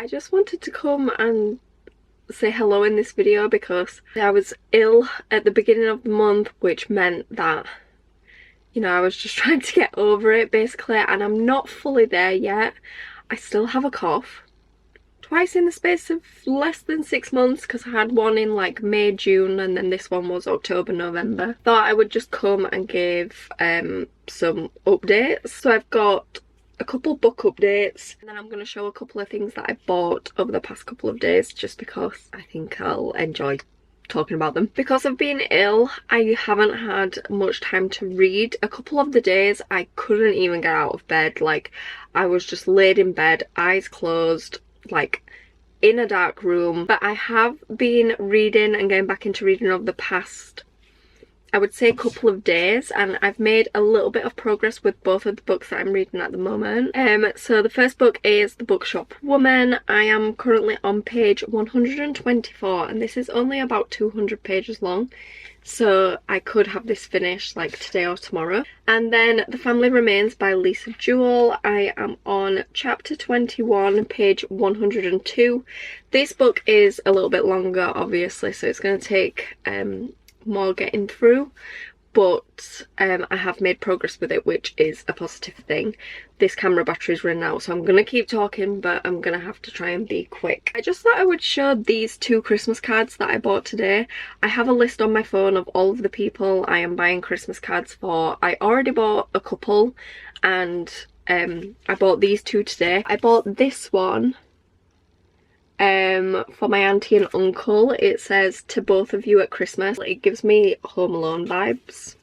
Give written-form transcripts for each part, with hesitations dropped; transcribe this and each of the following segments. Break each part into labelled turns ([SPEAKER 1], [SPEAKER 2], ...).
[SPEAKER 1] I just wanted to come and say hello in this video because I was ill at the beginning of the month, which meant that, you know, I was just trying to get over it basically, and I'm not fully there yet. I still have a cough. Twice in the space of less than 6 months, because I had one in like May, June, and then this one was October, November. Thought I would just come and give some updates. So I've got a couple book updates, and then I'm going to show a couple of things that I bought over the past couple of days, just because I think I'll enjoy talking about them. Because I've been ill, I haven't had much time to read. A couple of the days I couldn't even get out of bed. Like, I was just laid in bed, eyes closed, like in a dark room. But I have been reading and getting back into reading over the past, I would say, a couple of days, and I've made a little bit of progress with both of the books that I'm reading at the moment. So the first book is The Bookshop Woman. I am currently on page 124, and this is only about 200 pages long, so I could have this finished like today or tomorrow. And then The Family Remains by Lisa Jewell. I am on chapter 21, page 102. This book is a little bit longer, obviously, so it's going to take more getting through, but I have made progress with it, which is a positive thing. This camera battery's run out, so I'm gonna keep talking, but I'm gonna have to try and be quick. I just thought I would show these 2 Christmas cards that I bought today. I have a list on my phone of all of the people I am buying Christmas cards for. I already bought a couple, and I bought these 2 today. I bought this one for my auntie and uncle. It says, "To both of you at Christmas." It gives me Home Alone vibes.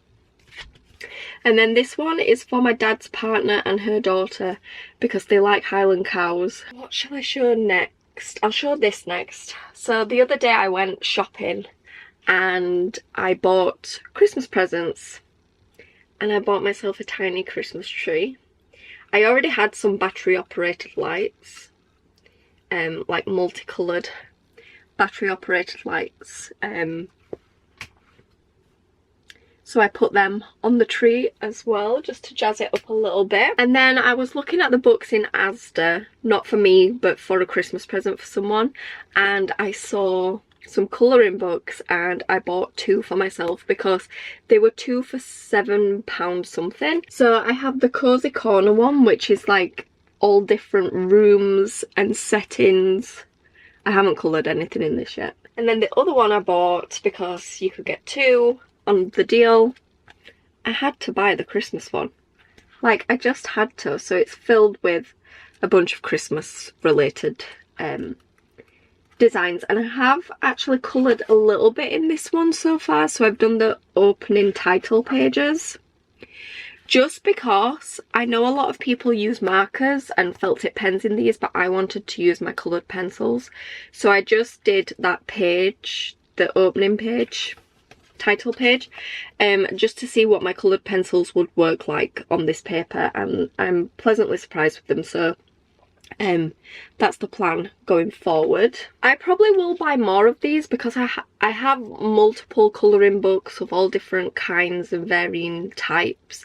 [SPEAKER 1] And then this one is for my dad's partner and her daughter, because they like Highland cows. What shall I show next? I'll show this next. So the other day I went shopping and I bought Christmas presents, and I bought myself a tiny Christmas tree. I already had some battery operated lights, like multicoloured battery operated lights, so I put them on the tree as well, just to jazz it up a little bit. And then I was looking at the books in Asda, not for me but for a Christmas present for someone, and I saw some colouring books, and I bought 2 for myself because they were 2 for £7 something. So I have the Cozy Corner one, which is like all different rooms and settings. I haven't coloured anything in this yet. And then the other one I bought because you could get 2 on the deal. I had to buy the Christmas one. Like, I just had to. So it's filled with a bunch of Christmas related designs, and I have actually coloured a little bit in this one so far. So I've done the opening title pages, just because I know a lot of people use markers and felt tip pens in these, but I wanted to use my coloured pencils. So I just did that page, the opening page, title page, just to see what my coloured pencils would work like on this paper, and I'm pleasantly surprised with them. So that's the plan going forward. I probably will buy more of these because I have multiple colouring books of all different kinds and varying types,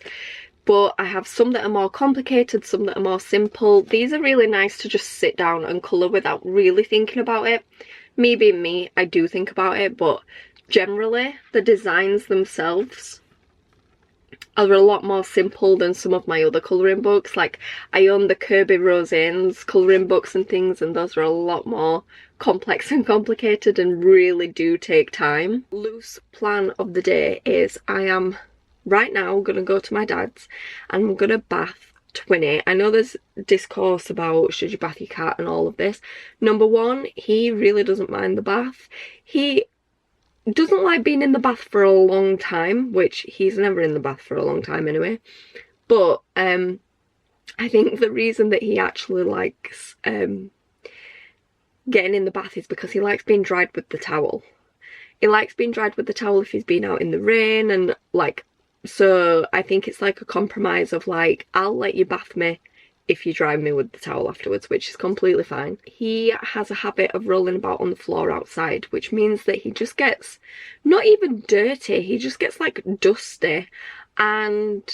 [SPEAKER 1] but I have some that are more complicated, some that are more simple. These are really nice to just sit down and colour without really thinking about it. Me being me, I do think about it, but generally the designs themselves are a lot more simple than some of my other colouring books. Like, I own the Kirby Rosanes colouring books and things, and those are a lot more complex and complicated and really do take time. Loose plan of the day is I am right now going to go to my dad's and I'm going to bath Twinny. I know there's discourse about should you bath your cat and all of this. Number one, he really doesn't mind the bath. He doesn't like being in the bath for a long time, which he's never in the bath for a long time anyway. But I think the reason that he actually likes getting in the bath is because he likes being dried with the towel. He likes being dried with the towel if he's been out in the rain, and like, so I think it's like a compromise of like, I'll let you bath me if you dry me with the towel afterwards, which is completely fine. He has a habit of rolling about on the floor outside, which means that he just gets not even dirty, he just gets like dusty, and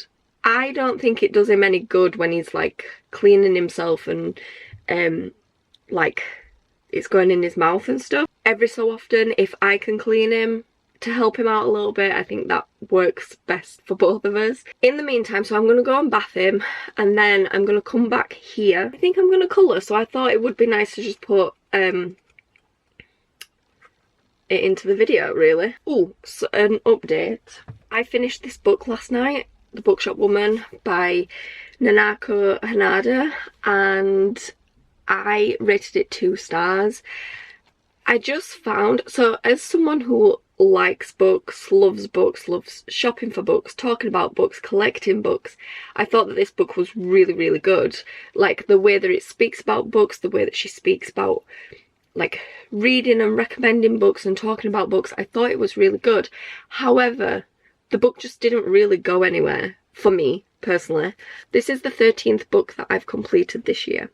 [SPEAKER 1] I don't think it does him any good when he's like cleaning himself and like it's going in his mouth and stuff. Every so often, if I can clean him to help him out a little bit, I think that works best for both of us. In the meantime, so I'm going to go and bath him, and then I'm going to come back here. I think I'm going to colour, so I thought it would be nice to just put it into the video, really. Oh, so an update. I finished this book last night, The Bookshop Woman by Nanako Hanada, and I rated it 2 stars. I just found, so as someone who likes books, loves shopping for books, talking about books, collecting books, I thought that this book was really, really good. Like the way that it speaks about books, the way that she speaks about like reading and recommending books and talking about books, I thought it was really good. However, the book just didn't really go anywhere for me personally. This is the 13th book that I've completed this year,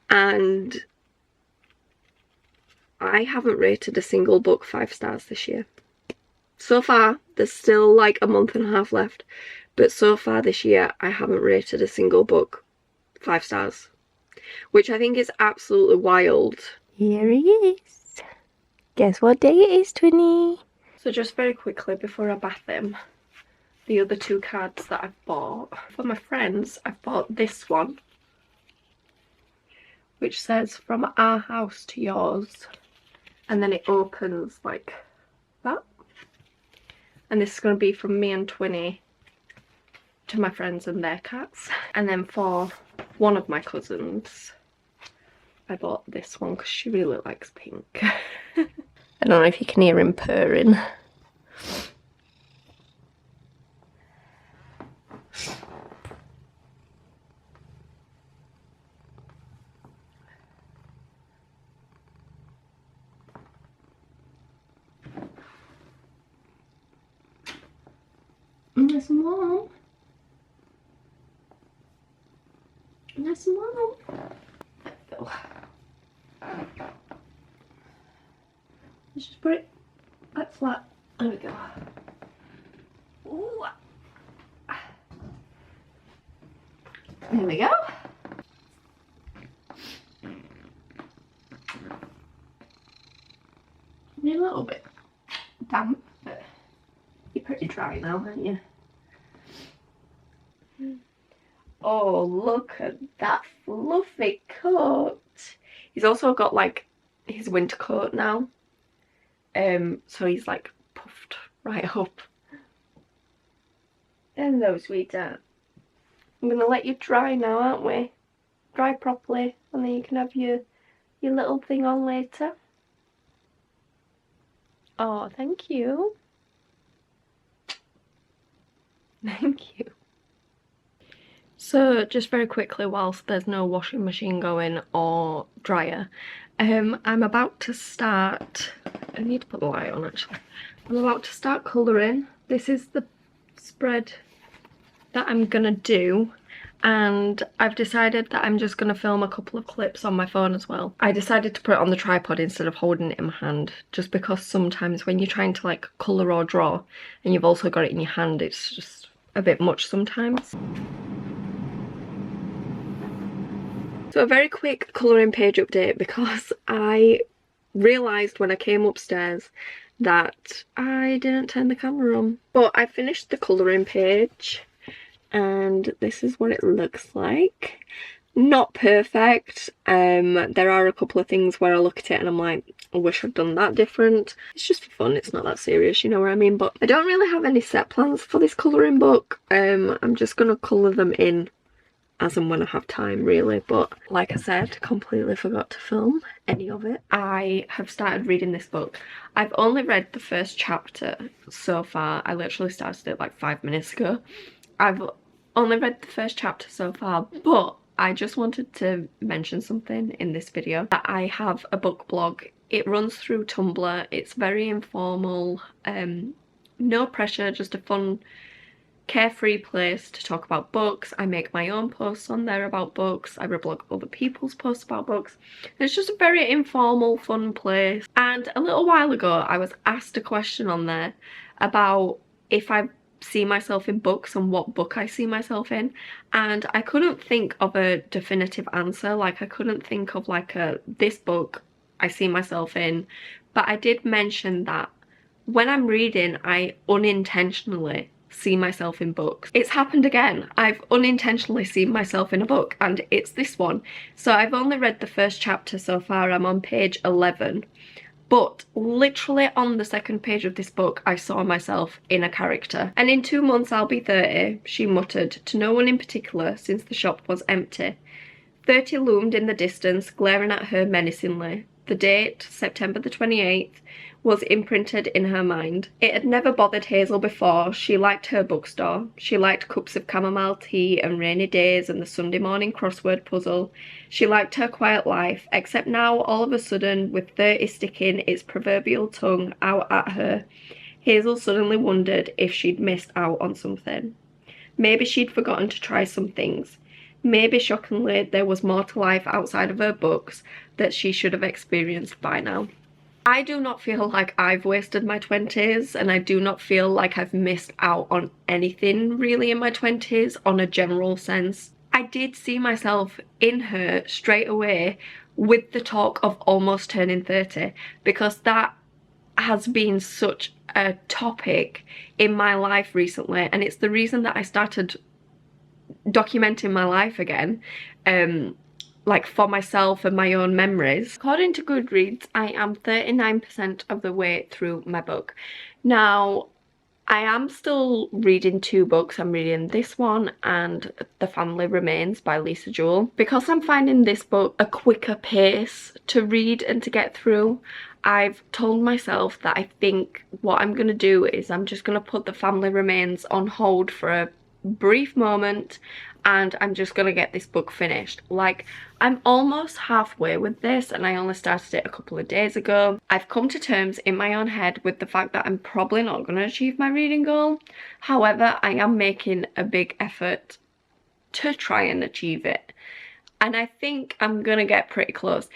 [SPEAKER 1] and I haven't rated a single book 5 stars this year. So far, there's still like a month and a half left, but so far this year I haven't rated a single book 5 stars, which I think is absolutely wild. Here he is. Guess what day it is, Twinny? So just very quickly before I bath him, the other 2 cards that I've bought. For my friends, I've bought this one, which says from our house to yours. And then it opens like that. And this is going to be from me and Twinny to my friends and their cats. And then for one of my cousins, I bought this one because she really likes pink. I don't know if you can hear him purring. Nice and warm. Nice and warm. There we go. Let's just put it like flat. There we go. Ooh. There we go. You're a little bit damp, but you're pretty dry now, aren't you? Oh, look at that fluffy coat. He's also got like his winter coat now. So he's like puffed right up. Hello, sweetheart. I'm gonna let you dry now, aren't we? Dry properly, and then you can have your little thing on later. Oh, thank you. Thank you. So just very quickly, whilst there's no washing machine going or dryer, I'm about to start, I need to put the light on actually. I'm about to start colouring. This is the spread that I'm gonna do, and I've decided that I'm just gonna film a couple of clips on my phone as well. I decided to put it on the tripod instead of holding it in my hand, just because sometimes when you're trying to like colour or draw and you've also got it in your hand, it's just a bit much sometimes. So a very quick colouring page update, because I realised when I came upstairs that I didn't turn the camera on. But I finished the colouring page and this is what it looks like. Not perfect. There are a couple of things where I look at it and I'm like, I wish I'd done that different. It's just for fun, it's not that serious, you know what I mean? But I don't really have any set plans for this colouring book. I'm just gonna colour them in as and when I have time, really. But like I said, completely forgot to film any of it. I have started reading this book. I've only read the first chapter so far. I literally started it like 5 minutes ago. I've only read the first chapter so far, but I just wanted to mention something in this video. That I have a book blog. It runs through Tumblr. It's very informal, no pressure, just a fun, carefree place to talk about books. I make my own posts on there about books. I reblog other people's posts about books. It's just a very informal, fun place. And a little while ago I was asked a question on there about if I see myself in books and what book I see myself in, and I couldn't think of a definitive answer. Like, I couldn't think of like this book I see myself in, but I did mention that when I'm reading, I unintentionally see myself in books. It's happened again. I've unintentionally seen myself in a book, and it's this one. So I've only read the first chapter so far. I'm on page 11. But literally on the second page of this book, I saw myself in a character. And in 2 months I'll be 30, she muttered, to no one in particular, since the shop was empty. 30 loomed in the distance, glaring at her menacingly. The date, September the 28th, was imprinted in her mind. It had never bothered Hazel before. She liked her bookstore. She liked cups of chamomile tea and rainy days and the Sunday morning crossword puzzle. She liked her quiet life, except now, all of a sudden, with 30 sticking its proverbial tongue out at her, Hazel suddenly wondered if she'd missed out on something. Maybe she'd forgotten to try some things. Maybe, shockingly, there was more to life outside of her books that she should have experienced by now. I do not feel like I've wasted my 20s, and I do not feel like I've missed out on anything really in my 20s on a general sense. I did see myself in her straight away with the talk of almost turning 30, because that has been such a topic in my life recently, and it's the reason that I started documenting my life again, like for myself and my own memories. According to Goodreads, I am 39% of the way through my book. Now, I am still reading 2 books. I'm reading this one and The Family Remains by Lisa Jewell. Because I'm finding this book a quicker pace to read and to get through, I've told myself that I think what I'm going to do is I'm just going to put The Family Remains on hold for a brief moment, and I'm just gonna get this book finished. Like, I'm almost halfway with this, and I only started it a couple of days ago. I've come to terms in my own head with the fact that I'm probably not gonna achieve my reading goal. However, I am making a big effort to try and achieve it, and I think I'm gonna get pretty close.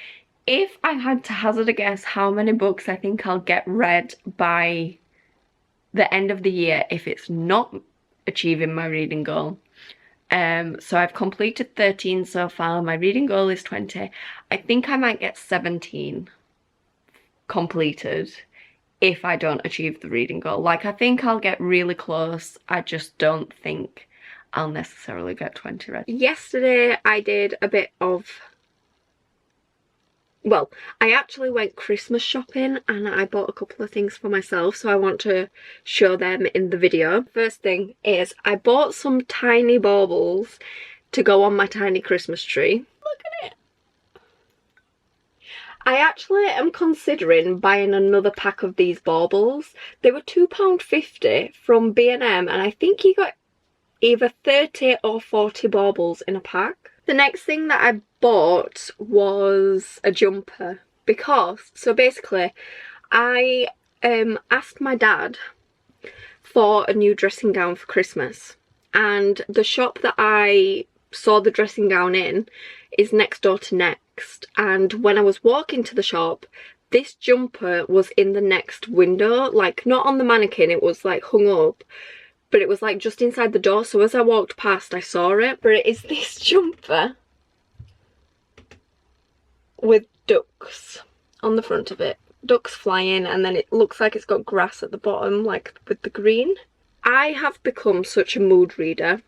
[SPEAKER 1] If I had to hazard a guess how many books I think I'll get read by the end of the year if it's not achieving my reading goal. So I've completed 13 so far. My reading goal is 20. I think I might get 17 completed if I don't achieve the reading goal. Like, I think I'll get really close. I just don't think I'll necessarily get 20 read. Yesterday I did a bit of, well, I actually went Christmas shopping and I bought a couple of things for myself, so I want to show them in the video. First thing is I bought some tiny baubles to go on my tiny Christmas tree. Look at it. I actually am considering buying another pack of these baubles. They were £2.50 from B&M, and I think you got either 30 or 40 baubles in a pack. The next thing that I bought was a jumper, because, so basically, I asked my dad for a new dressing gown for Christmas, and the shop that I saw the dressing gown in is next door to Next, and when I was walking to the shop, this jumper was in the Next window, like not on the mannequin, it was like hung up, but it was like just inside the door, so as I walked past I saw it. But it is this jumper with ducks on the front of it. Ducks flying, and then it looks like it's got grass at the bottom, like with the green. I have become such a mood reader,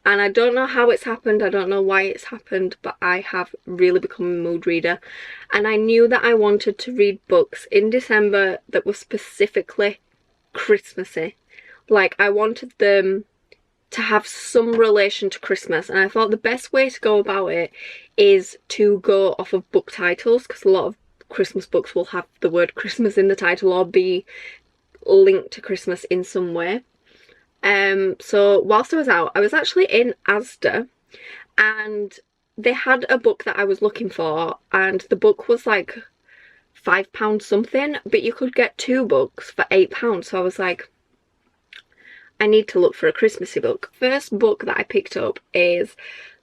[SPEAKER 1] and I don't know how it's happened, I don't know why it's happened, but I have really become a mood reader. And I knew that I wanted to read books in December that were specifically Christmassy. Like, I wanted them to have some relation to Christmas, and I thought the best way to go about it is to go off of book titles, because a lot of Christmas books will have the word Christmas in the title or be linked to Christmas in some way. So whilst I was out, I was actually in Asda, and they had a book that I was looking for, and the book was like £5 something, but you could get 2 books for £8, so I was like, I need to look for a Christmassy book. First book that I picked up is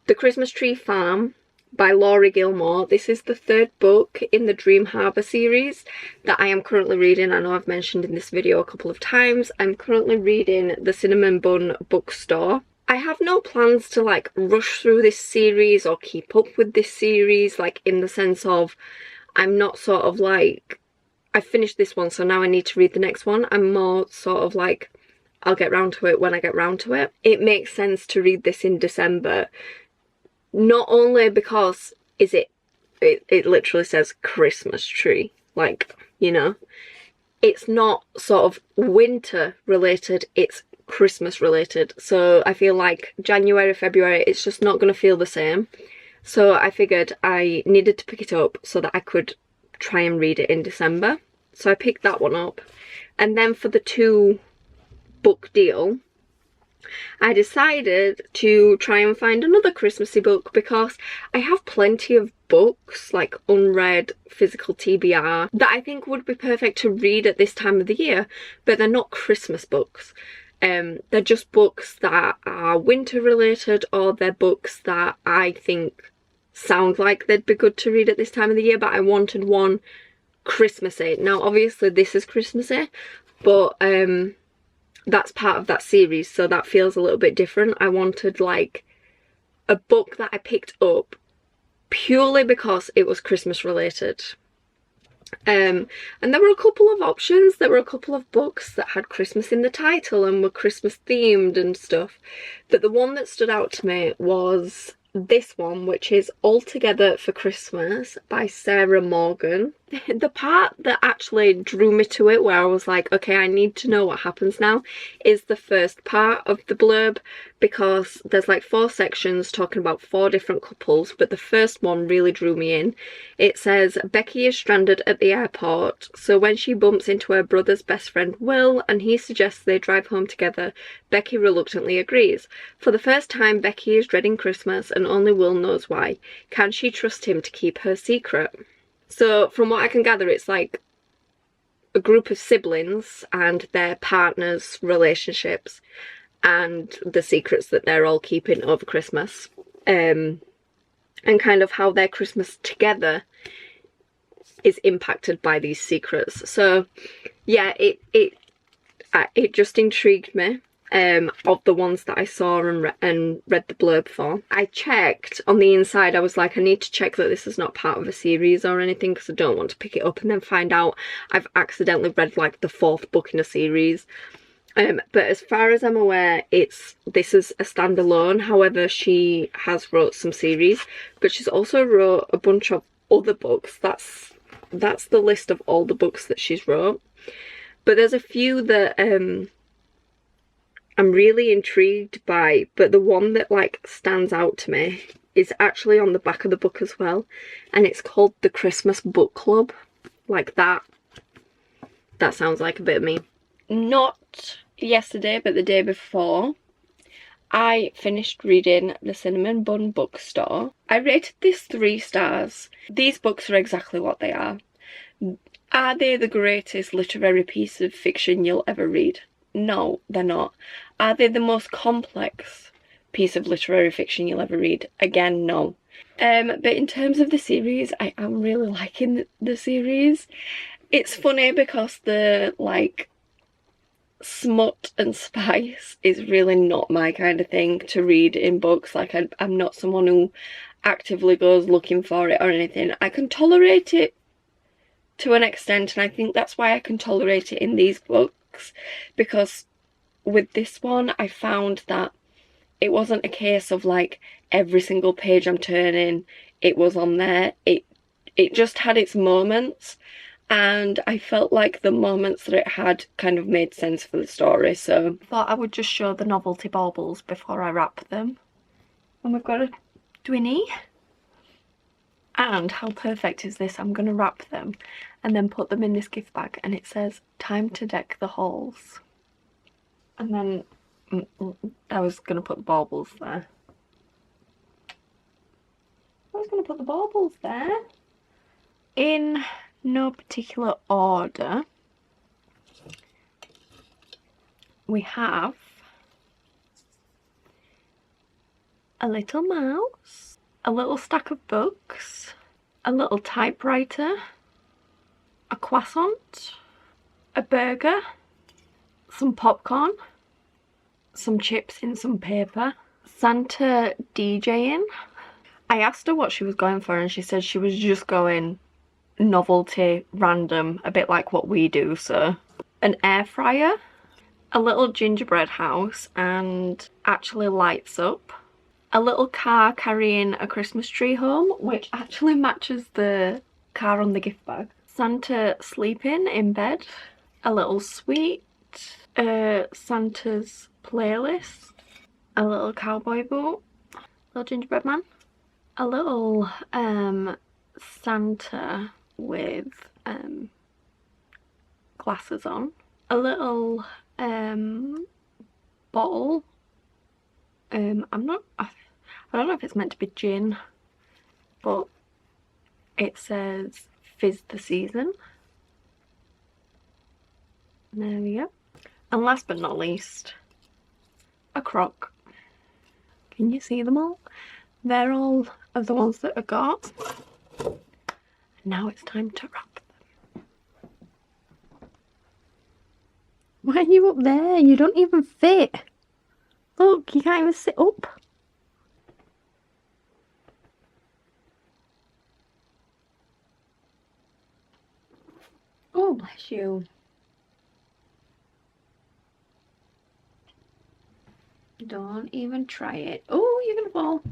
[SPEAKER 1] The Christmas Tree Farm by Laurie Gilmore. This is the third book in the Dream Harbour series that I am currently reading. I know I've mentioned in this video a couple of times. I'm currently reading The Cinnamon Bun Bookstore. I have no plans to like rush through this series or keep up with this series, like in the sense of I'm not sort of like, I finished this one so now I need to read the next one. I'm more sort of like, I'll get round to it when I get round to it. It makes sense to read this in December, not only because it literally says Christmas tree, like, you know, it's not sort of winter related, it's Christmas related. So I feel like January, February, it's just not going to feel the same. So I figured I needed to pick it up so that I could try and read it in December. So I picked that one up. And then for the 2-book deal, I decided to try and find another Christmassy book because I have plenty of books, like unread physical TBR, that I think would be perfect to read at this time of the year, but they're not Christmas books. They're just books that are winter related, or they're books that I think sound like they'd be good to read at this time of the year, but I wanted one Christmassy. Now obviously this is Christmassy, but that's part of that series, so that feels a little bit different. I wanted like a book that I picked up purely because it was Christmas related. And there were a couple of options. There were a couple of books that had Christmas in the title and were Christmas themed and stuff, but the one that stood out to me was this one, which is All Together for Christmas by Sarah Morgan. The part that actually drew me to it, where I was like, okay, I need to know what happens now, is the first part of the blurb, because there's like 4 sections talking about 4 different couples, but the first one really drew me in. It says, Becky is stranded at the airport, so when she bumps into her brother's best friend Will and he suggests they drive home together, Becky reluctantly agrees. For the first time, Becky is dreading Christmas and only Will knows why. Can she trust him to keep her secret? So from what I can gather, it's like a group of siblings and their partners' relationships and the secrets that they're all keeping over Christmas, and kind of how their Christmas together is impacted by these secrets. So yeah, it just intrigued me. Of the ones that I saw and read the blurb for. I checked on the inside, I was like, I need to check that this is not part of a series or anything, because I don't want to pick it up and then find out I've accidentally read like the 4th book in a series. But as far as I'm aware, this is a standalone. However, she has wrote some series, but she's also wrote a bunch of other books. That's the list of all the books that she's wrote. But there's a few that I'm really intrigued by, but the one that like stands out to me is actually on the back of the book as well, and it's called The Christmas Book Club. Like that sounds like a bit of me. Not yesterday, but the day before, I finished reading The Cinnamon Bun Bookstore. I rated this 3 stars. These books are exactly what they are. Are they the greatest literary piece of fiction you'll ever read? No, they're not. Are they the most complex piece of literary fiction you'll ever read? Again, no. But in terms of the series, I am really liking the series. It's funny because the like smut and spice is really not my kind of thing to read in books. Like I'm not someone who actively goes looking for it or anything. I can tolerate it to an extent, and I think that's why I can tolerate it in these books, because with this one I found that it wasn't a case of like every single page I'm turning it was on there. It just had its moments, and I felt like the moments that it had kind of made sense for the story. So I thought I would just show the novelty baubles before I wrap them. And we've got a Dwinny. And how perfect is this? I'm going to wrap them and then put them in this gift bag, and it says, time to deck the halls. And then I was going to put the baubles there. I was going to put the baubles there. In no particular order, we have a little mouse, a little stack of books, a little typewriter, a croissant, a burger, some popcorn, some chips in some paper, Santa DJing. I asked her what she was going for and she said she was just going novelty, random, a bit like what we do, so. An air fryer, a little gingerbread house and actually lights up, a little car carrying a Christmas tree home, which actually matches the car on the gift bag, Santa sleeping in bed, a little sweet, Santa's playlist, a little cowboy boot, little gingerbread man, a little Santa with glasses on, a little bottle, I don't know if it's meant to be gin, but it says Fizz the Season. There we go. And last but not least, a crock. Can you see them all? They're all of the ones that I got. Now it's time to wrap them. Why are you up there? You don't even fit. Look, you can't even sit up. Oh, bless you. Don't even try it. Oh, you're gonna fall.